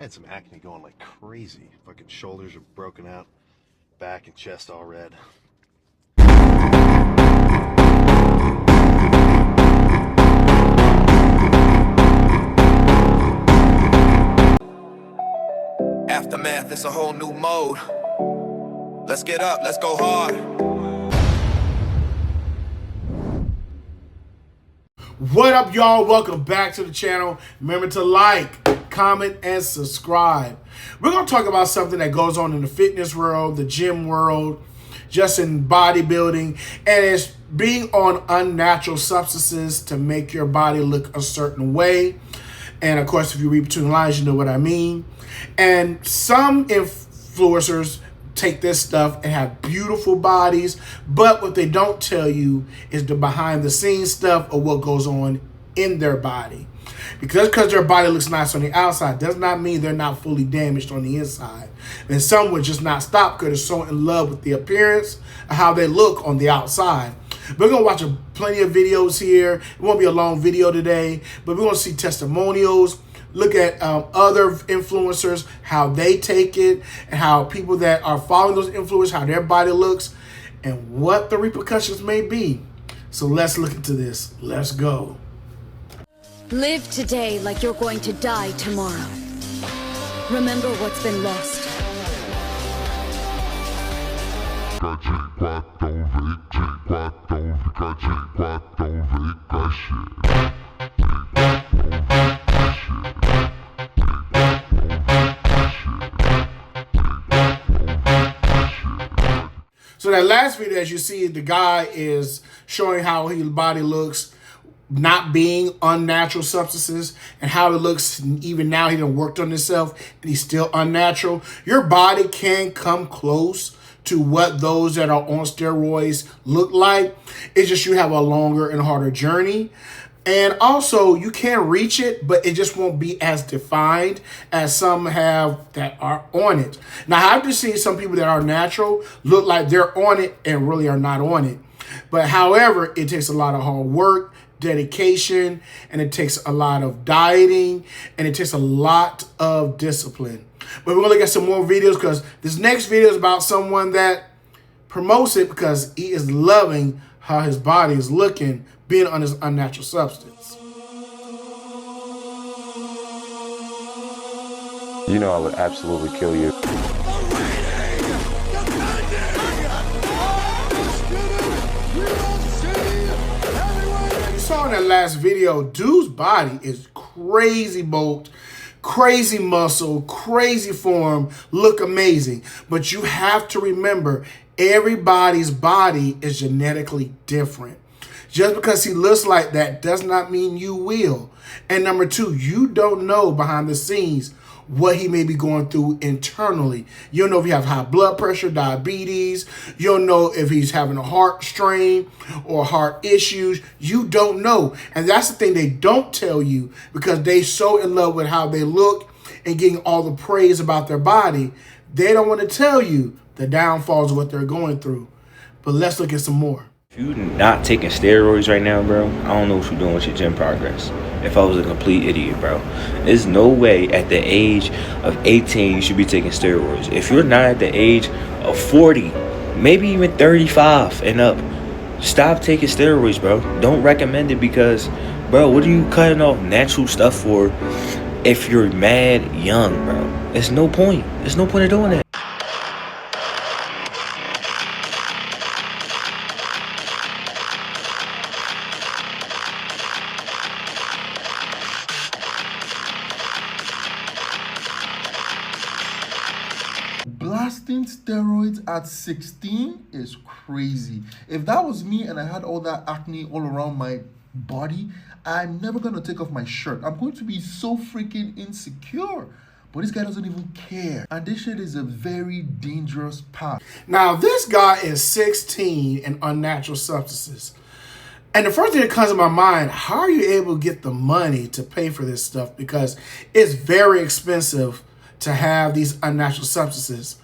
I had some acne going like crazy. Fucking shoulders are broken out, back and chest all red. Aftermath, it's a whole new mode. Let's get up, let's go hard. What up, y'all? Welcome back to the channel. Remember to like, comment, and subscribe. We're going to talk about something that goes on in the fitness world, the gym world, just in bodybuilding, and it's being on unnatural substances to make your body look a certain way. And of course, if you read between the lines, you know what I mean. And some influencers take this stuff and have beautiful bodies, but what they don't tell you is the behind the scenes stuff of what goes on in their body. Because their body looks nice on the outside does not mean they're not fully damaged on the inside. And some would just not stop because they're so in love with the appearance of how they look on the outside. We're going to watch plenty of videos here. It won't be a long video today, but we're going to see testimonials, look at other influencers, how they take it, and how people that are following those influencers, how their body looks, and what the repercussions may be. So let's look into this. Let's go. Live today like you're going to die tomorrow. Remember what's been lost. So that last video, as you see, the guy is showing how his body looks not being unnatural substances and how it looks even now. He done worked on himself and he's still unnatural. Your body can come close to what those that are on steroids look like. It's just you have a longer and harder journey. And also, you can reach it, but it just won't be as defined as some have that are on it. Now, I've just seen some people that are natural look like they're on it and really are not on it. But however, it takes a lot of hard work, dedication, and it takes a lot of dieting, and it takes a lot of discipline. But we're going to look at some more videos because this next video is about someone that promotes it because he is loving how his body is looking being on this unnatural substance. You know I would absolutely kill you. You saw in that last video, dude's body is crazy bulked, crazy muscle, crazy form, look amazing. But you have to remember, everybody's body is genetically different. Just because he looks like that does not mean you will. And number two, you don't know behind the scenes what he may be going through internally. You don't know if he has high blood pressure, diabetes. You don't know if he's having a heart strain or heart issues. You don't know. And that's the thing they don't tell you because they so in love with how they look and getting all the praise about their body. They don't want to tell you the downfalls of what they're going through. But let's look at some more. If you're not taking steroids right now, bro, I don't know what you're doing with your gym progress. If I was a complete idiot, bro. There's no way at the age of 18 you should be taking steroids. If you're not at the age of 40, maybe even 35 and up, stop taking steroids, bro. Don't recommend it because, bro, what are you cutting off natural stuff for if you're mad young, bro? There's no point. There's no point in doing that. Blasting steroids at 16 is crazy. If that was me and I had all that acne all around my body, I'm never going to take off my shirt. I'm going to be so freaking insecure. But this guy doesn't even care. And this shit is a very dangerous path. Now, this guy is 16 and unnatural substances. And the first thing that comes to my mind, how are you able to get the money to pay for this stuff? Because it's very expensive to have these unnatural substances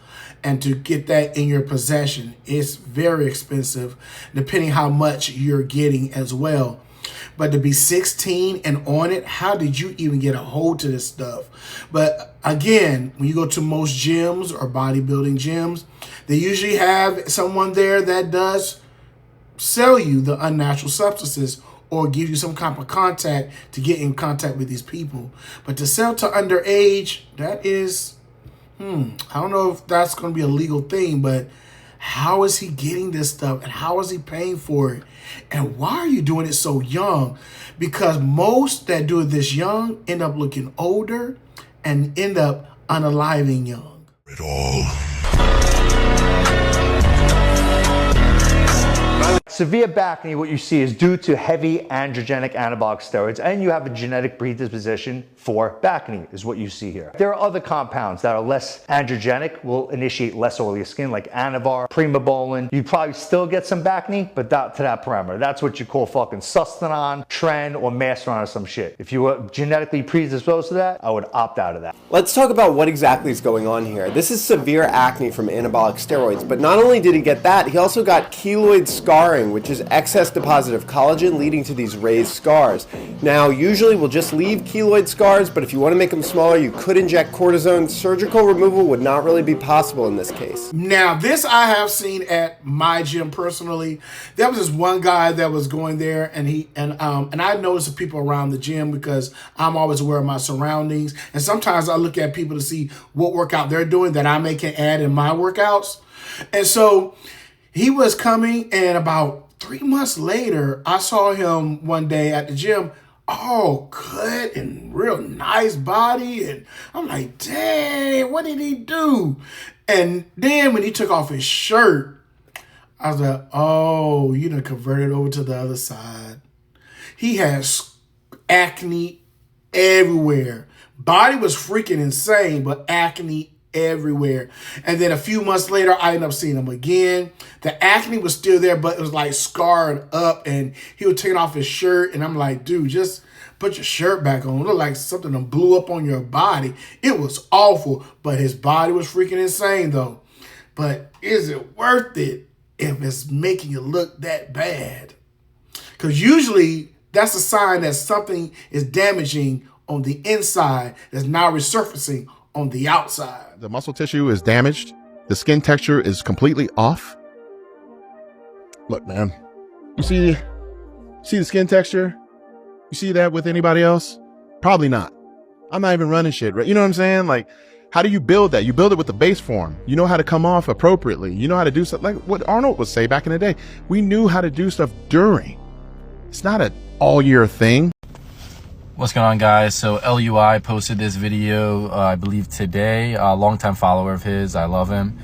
and to get that in your possession. It's very expensive, depending how much you're getting as well. But to be 16 and on it, how did you even get a hold to this stuff? But again, when you go to most gyms or bodybuilding gyms, they usually have someone there that does sell you the unnatural substances or give you some kind of contact to get in contact with these people. But to sell to underage, that is, I don't know if that's going to be a legal thing, but how is he getting this stuff and how is he paying for it? And why are you doing it so young? Because most that do it this young end up looking older and end up unaliving young. It all. Severe back acne, what you see, is due to heavy androgenic anabolic steroids, and you have a genetic predisposition for back acne, is what you see here. There are other compounds that are less androgenic, will initiate less oily skin, like Anavar, Primobolan. You probably still get some back acne, but not to that parameter. That's what you call fucking Sustanon, Tren, or Masteron or some shit. If you were genetically predisposed to that, I would opt out of that. Let's talk about what exactly is going on here. This is severe acne from anabolic steroids, but not only did he get that, he also got keloid scarring, which is excess deposit of collagen leading to these raised scars. Now, usually we'll just leave keloid scars, but if you want to make them smaller, you could inject cortisone. Surgical removal would not really be possible in this case. Now, this I have seen at my gym personally. There was this one guy that was going there, and I noticed the people around the gym because I'm always aware of my surroundings, and sometimes I look at people to see what workout they're doing that I may can add in my workouts. And so he was coming, and about 3 months later, I saw him one day at the gym, all cut and real nice body. And I'm like, dang, what did he do? And then when he took off his shirt, I was like, oh, you done converted over to the other side. He has acne everywhere. Body was freaking insane, but acne everywhere. And then a few months later, I ended up seeing him again. The acne was still there, but it was like scarred up, and he was taking off his shirt. And I'm like, dude, just put your shirt back on. It looked like something that blew up on your body. It was awful, but his body was freaking insane though. But is it worth it if it's making you look that bad? Because usually that's a sign that something is damaging on the inside that's now resurfacing on the outside. The muscle tissue is damaged. The skin texture is completely off. Look, man, you see the skin texture? You see that with anybody else? Probably not. I'm not even running shit, right? You know what I'm saying? Like, how do you build that? You build it with the base form. You know how to come off appropriately. You know how to do stuff like what Arnold would say back in the day. We knew how to do stuff during. It's not an all year thing. What's going on, guys? So LUI posted this video, I believe today, a longtime follower of his. I love him.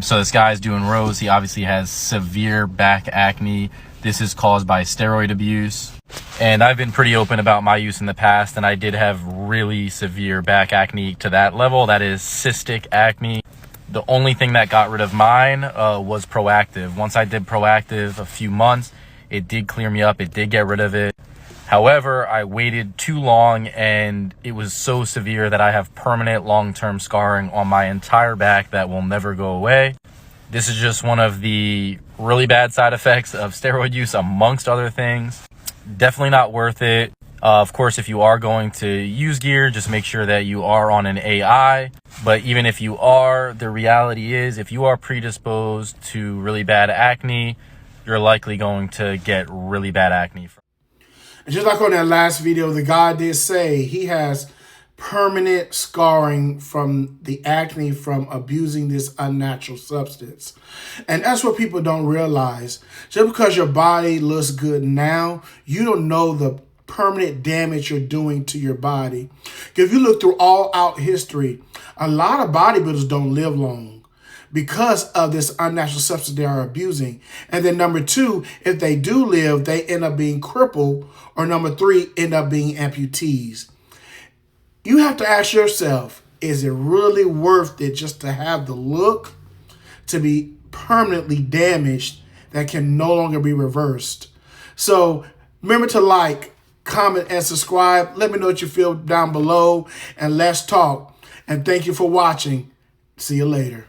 So this guy's doing rows. He obviously has severe back acne. This is caused by steroid abuse. And I've been pretty open about my use in the past, and I did have really severe back acne to that level. That is cystic acne. The only thing that got rid of mine was Proactive. Once I did Proactive a few months, it did clear me up. It did get rid of it. However, I waited too long, and it was so severe that I have permanent long-term scarring on my entire back that will never go away. This is just one of the really bad side effects of steroid use, amongst other things. Definitely not worth it. Of course, if you are going to use gear, just make sure that you are on an AI. But even if you are, the reality is if you are predisposed to really bad acne, you're likely going to get really bad acne. Just like on that last video, the guy did say he has permanent scarring from the acne from abusing this unnatural substance. And that's what people don't realize. Just because your body looks good now, you don't know the permanent damage you're doing to your body. If you look through all out history, a lot of bodybuilders don't live long because of this unnatural substance they are abusing. And then number two, if they do live, they end up being crippled, or number three, end up being amputees. You have to ask yourself, is it really worth it just to have the look to be permanently damaged that can no longer be reversed? So remember to like, comment, and subscribe. Let me know what you feel down below, and let's talk. And thank you for watching. See you later.